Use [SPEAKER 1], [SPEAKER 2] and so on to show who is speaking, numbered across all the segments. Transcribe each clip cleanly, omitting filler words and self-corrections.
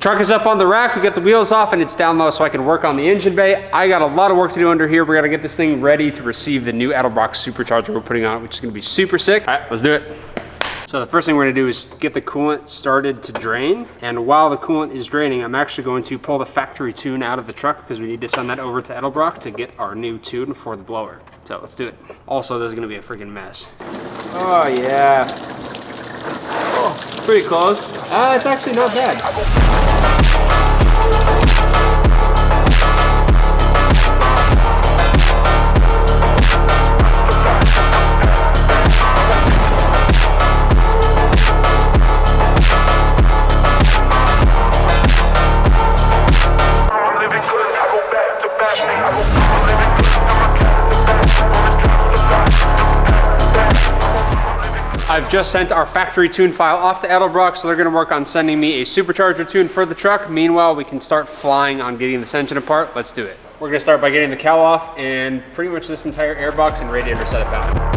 [SPEAKER 1] truck is up on the rack, we got the wheels off, and it's down low so I can work on the engine bay. I got a lot of work to do under here. We're gonna get this thing ready to receive the new Edelbrock Supercharger we're putting on it, which is gonna be super sick. All right, let's do it. So the first thing we're gonna do is get the coolant started to drain. And while the coolant is draining, I'm actually going to pull the factory tune out of the truck because we need to send that over to Edelbrock to get our new tune for the blower. So let's do it. Also, this is gonna be a freaking mess.
[SPEAKER 2] Oh yeah. Oh, pretty close.
[SPEAKER 1] It's actually not bad. I've just sent our factory tune file off to Edelbrock, so they're gonna work on sending me a Supercharger tune for the truck. Meanwhile, we can start flying on getting this engine apart. Let's do it. We're gonna start by getting the cowl off and pretty much this entire airbox and radiator setup out.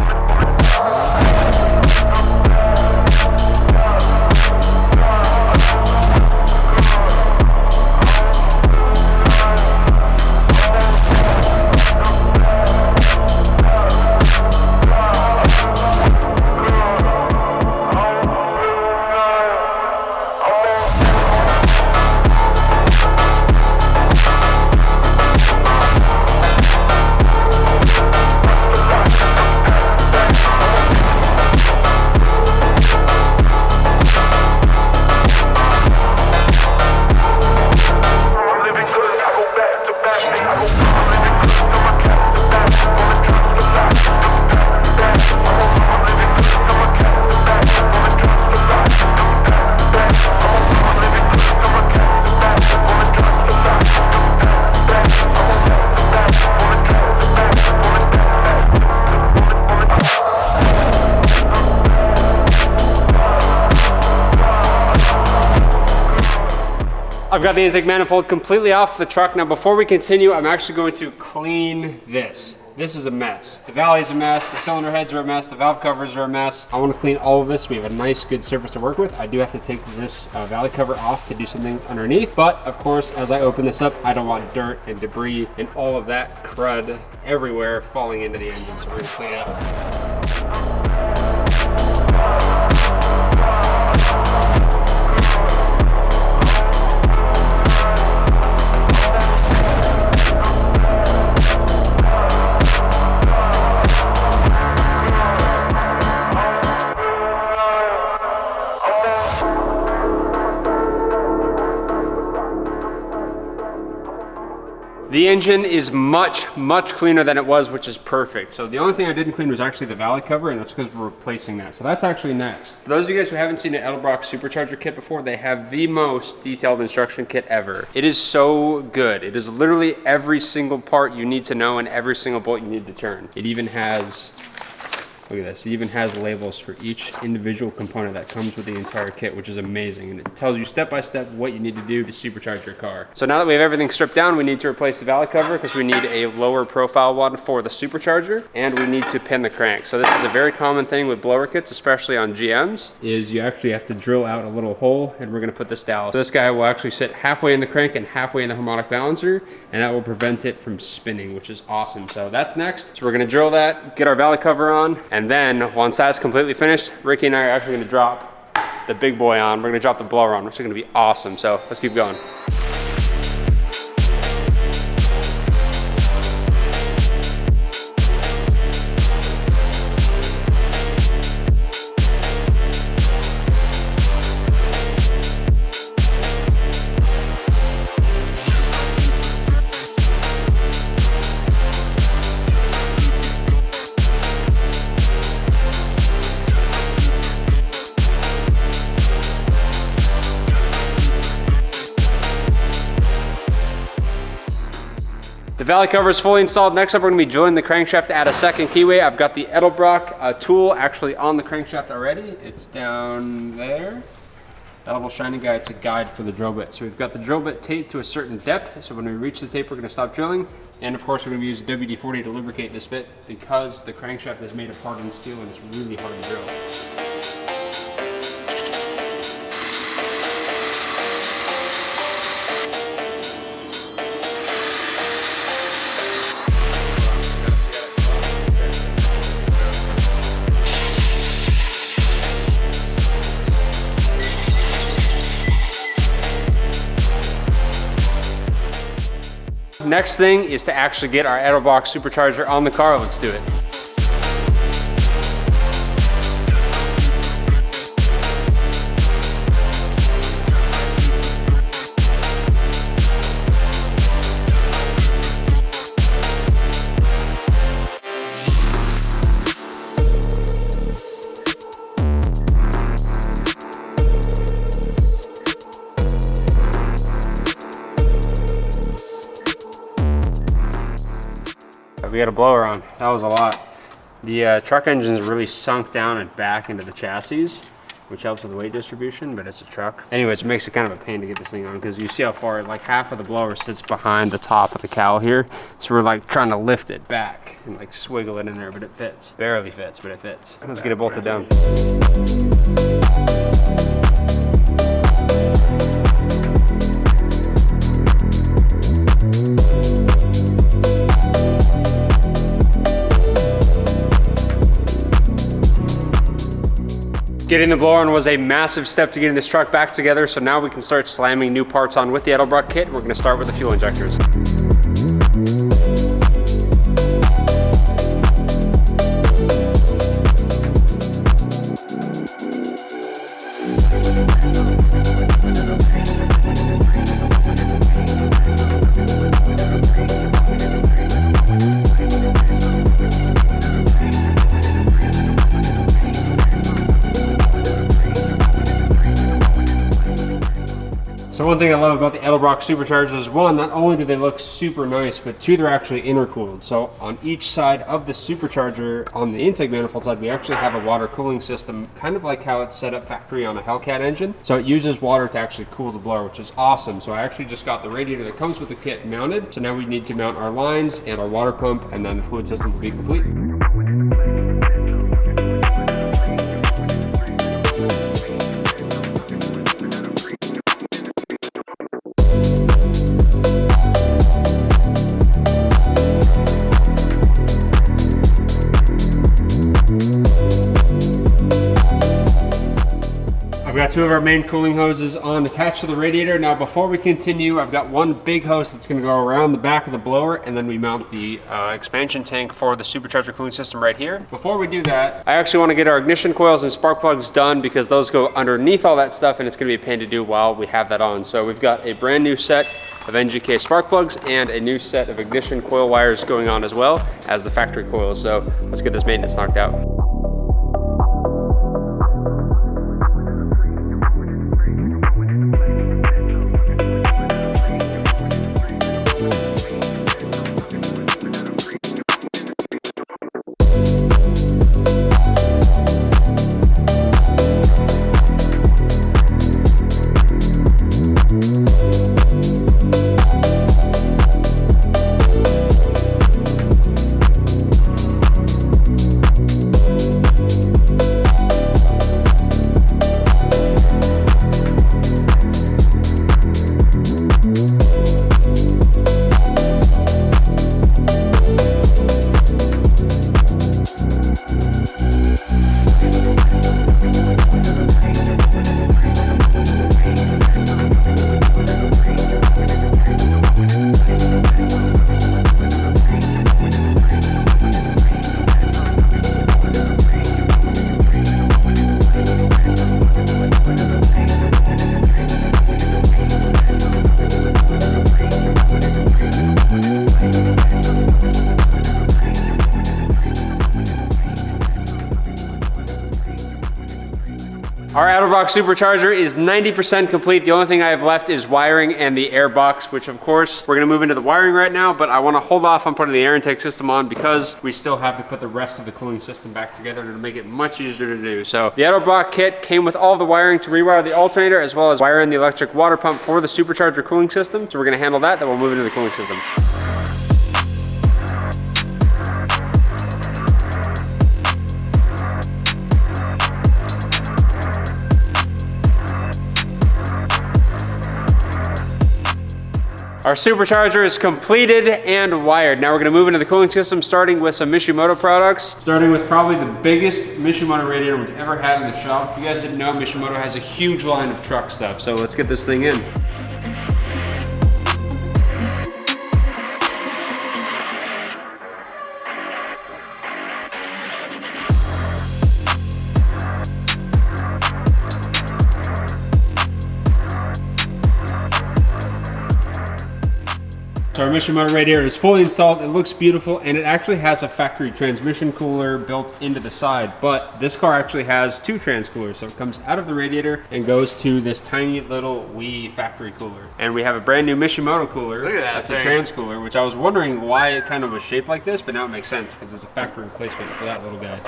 [SPEAKER 1] I've got the intake manifold completely off the truck. Now before we continue, I'm actually going to clean this. This is a mess. The valley's a mess, the cylinder heads are a mess, the valve covers are a mess. I want to clean all of this. We have a nice, good surface to work with. I do have to take this valley cover off to do some things underneath, but of course, as I open this up, I don't want dirt and debris and all of that crud everywhere falling into the engine, so we're gonna clean it up. The engine is much cleaner than it was, which is perfect. So the only thing I didn't clean was actually the valley cover, and that's because we're replacing that. So that's actually next. For those of you guys who haven't seen an Edelbrock Supercharger kit before, they have the most detailed instruction kit ever. It is so good. It is literally every single part you need to know and every single bolt you need to turn. It even has, look at this, it even has labels for each individual component that comes with the entire kit, which is amazing. And it tells you step by step what you need to do to supercharge your car. So now that we have everything stripped down, we need to replace the valley cover because we need a lower profile one for the Supercharger, and we need to pin the crank. So this is a very common thing with blower kits, especially on GMs, is you actually have to drill out a little hole, and we're gonna put this dowel. So this guy will actually sit halfway in the crank and halfway in the harmonic balancer, and that will prevent it from spinning, which is awesome. So that's next. So we're gonna drill that, get our valley cover on, and then once that's completely finished, Ricky and I are actually gonna drop the big boy on. We're gonna drop the blower on, which is gonna be awesome. So let's keep going. The valley cover is fully installed. Next up, we're gonna be drilling the crankshaft to add a second keyway. I've got the Edelbrock tool actually on the crankshaft already. It's down there. That little shiny guy, it's a guide for the drill bit. So we've got the drill bit taped to a certain depth. So when we reach the tape, we're gonna stop drilling. And of course, we're gonna use WD-40 to lubricate this bit because the crankshaft is made of hardened steel and it's really hard to drill. Next thing is to actually get our Edelbrock Supercharger on the car. Let's do it. We got a blower on. That was a lot. The truck engine's really sunk down and back into the chassis, which helps with the weight distribution, but it's a truck. Anyways, it makes it kind of a pain to get this thing on because you see how far, like half of the blower sits behind the top of the cowl here. So we're like trying to lift it back and like swiggle it in there, but it fits. Barely fits, but it fits. Let's get it bolted down. Getting the blower on was a massive step to getting this truck back together, so now we can start slamming new parts on with the Edelbrock kit. We're gonna start with the fuel injectors. So one thing I love about the Edelbrock Superchargers is one, not only do they look super nice, but two, they're actually intercooled. So on each side of the Supercharger, on the intake manifold side, we actually have a water cooling system, kind of like how it's set up factory on a Hellcat engine. So it uses water to actually cool the blower, which is awesome. So I actually just got the radiator that comes with the kit mounted. So now we need to mount our lines and our water pump, and then the fluid system will be complete. I've got two of our main cooling hoses on attached to the radiator. Now before we continue, I've got one big hose that's going to go around the back of the blower, and then we mount the expansion tank for the Supercharger cooling system right here. Before we do that, I actually want to get our ignition coils and spark plugs done because those go underneath all that stuff and it's going to be a pain to do while we have that on. So we've got a brand new set of NGK spark plugs and a new set of ignition coil wires going on as well as the factory coils. So let's get this maintenance knocked out. Our Edelbrock Supercharger is 90% complete. The only thing I have left is wiring and the air box, which of course we're gonna move into the wiring right now, but I wanna hold off on putting the air intake system on because we still have to put the rest of the cooling system back together to make it much easier to do. So the Edelbrock kit came with all the wiring to rewire the alternator as well as wire in the electric water pump for the Supercharger cooling system. So we're gonna handle that, then we'll move into the cooling system. Our Supercharger is completed and wired. Now we're gonna move into the cooling system, starting with some Mishimoto products. Starting with probably the biggest Mishimoto radiator we've ever had in the shop. If you guys didn't know, Mishimoto has a huge line of truck stuff. So let's get this thing in. So our Mishimoto radiator is fully installed. It looks beautiful, and it actually has a factory transmission cooler built into the side, but this car actually has 2 trans coolers. So it comes out of the radiator and goes to this tiny little wee factory cooler. And we have a brand new Mishimoto cooler.
[SPEAKER 2] Look at that
[SPEAKER 1] That's
[SPEAKER 2] thing.
[SPEAKER 1] a trans cooler, which I was wondering why it kind of was shaped like this, but now it makes sense because it's a factory replacement for that little guy.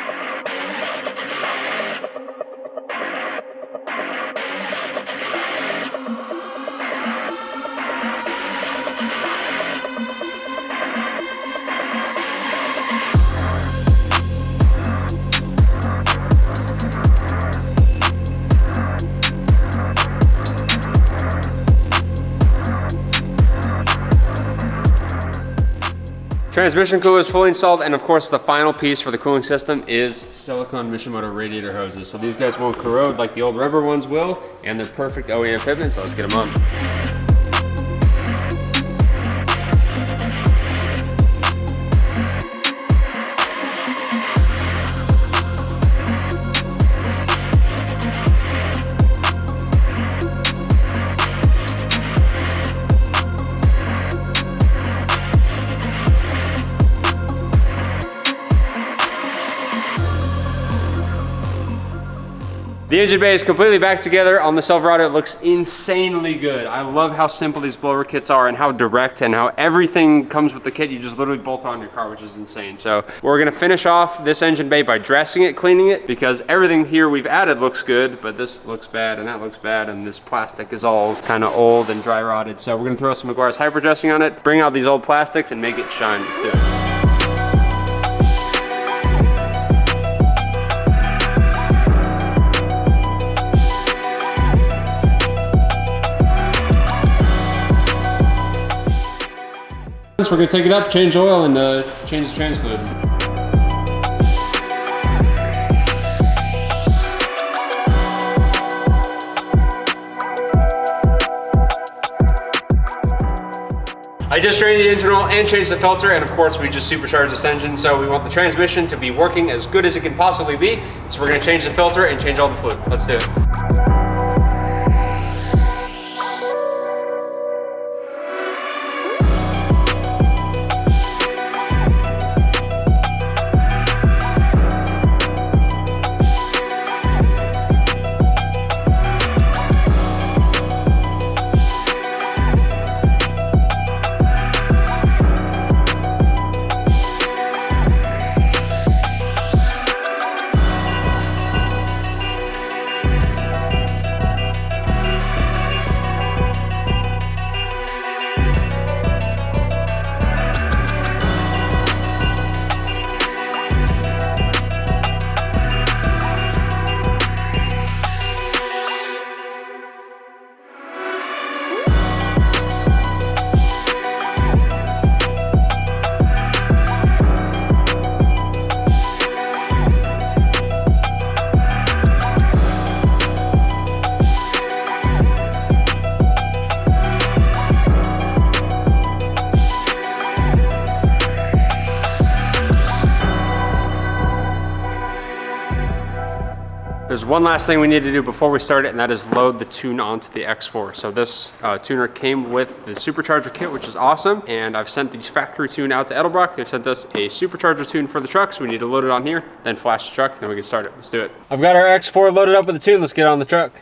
[SPEAKER 1] Transmission cooler is fully installed, and of course the final piece for the cooling system is silicone Mishimoto radiator hoses. So these guys won't corrode like the old rubber ones will, and they're perfect OEM fitment, so let's get them on. The engine bay is completely back together on the Silverado. It looks insanely good. I love how simple these blower kits are and how direct and how everything comes with the kit. You just literally bolt it on your car, which is insane. So we're gonna finish off this engine bay by dressing it, cleaning it, because everything here we've added looks good, but this looks bad and that looks bad, and this plastic is all kind of old and dry rotted. So we're gonna throw some McGuire's hyper dressing on it, bring out these old plastics and make it shine. Let's do it. We're gonna take it up, change oil, and change the trans fluid. I just drained the engine oil and changed the filter, and of course we just supercharged this engine, so we want the transmission to be working as good as it can possibly be. So we're gonna change the filter and change all the fluid. Let's do it. There's one last thing we need to do before we start it, and that is load the tune onto the X4. So this tuner came with the Supercharger kit, which is awesome. And I've sent these factory tune out to Edelbrock. They've sent us a Supercharger tune for the truck, so we need to load it on here, then flash the truck, then we can start it. Let's do it. I've got our X4 loaded up with the tune. Let's get on the truck.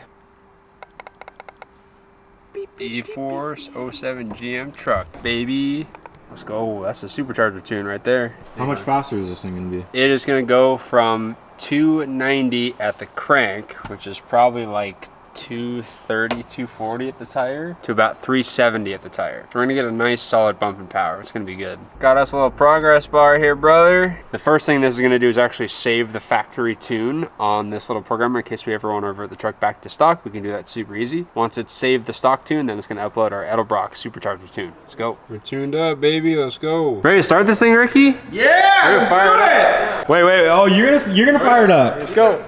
[SPEAKER 1] E-Force 07 GM truck, baby. Let's go. That's a Supercharger tune right there.
[SPEAKER 3] How much faster is this thing gonna be?
[SPEAKER 1] It is gonna go from 290 at the crank, which is probably like 230, 240 at the tire, to about 370 at the tire. So we're gonna get a nice solid bump in power. It's gonna be good. Got us a little progress bar here, brother. The first thing this is gonna do is actually save the factory tune on this little programmer in case we ever want to revert the truck back to stock. We can do that super easy. Once it's saved the stock tune, then it's gonna upload our Edelbrock Supercharger tune. Let's go. We're tuned up, baby. Let's go. Ready to start this thing, Ricky?
[SPEAKER 2] Yeah!
[SPEAKER 1] We're gonna fire it up.
[SPEAKER 3] Wait. Oh, you're gonna fire it up.
[SPEAKER 1] Let's go.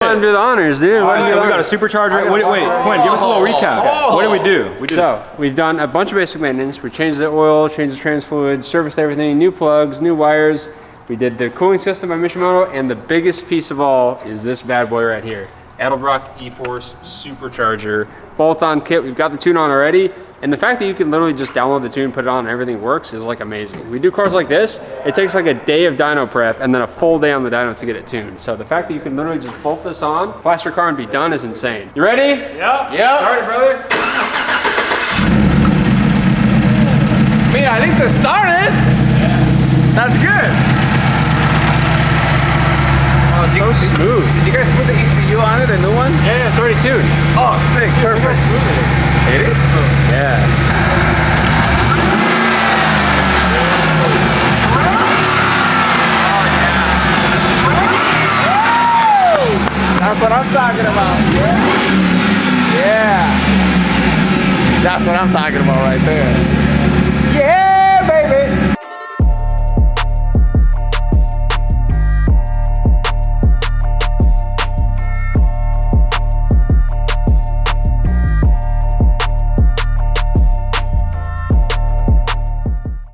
[SPEAKER 1] Come on, do the honors, dude.
[SPEAKER 3] All right, so we got a Supercharger. Wait, Quinn, give us a little recap. What did we do?
[SPEAKER 1] So we've done a bunch of basic maintenance. We changed the oil, changed the trans fluid, serviced everything, new plugs, new wires. We did the cooling system by Mishimoto, and the biggest piece of all is this bad boy right here. Edelbrock E-Force Supercharger bolt-on kit. We've got the tune on already. And the fact that you can literally just download the tune, put it on, and everything works is like amazing. We do cars like this, it takes like a day of dyno prep and then a full day on the dyno to get it tuned. So the fact that you can literally just bolt this on, flash your car and be done is insane. You ready?
[SPEAKER 2] Yep.
[SPEAKER 1] Yep. All right, brother.
[SPEAKER 2] Man, at least it started. That's good. Oh,
[SPEAKER 1] So smooth.
[SPEAKER 2] Did you guys put the ECU on it, the new one?
[SPEAKER 1] Yeah, it's already tuned.
[SPEAKER 2] Oh, sick. Perfect.
[SPEAKER 1] It is? Yeah.
[SPEAKER 2] That's what I'm talking about. Yeah. That's what I'm talking about right there.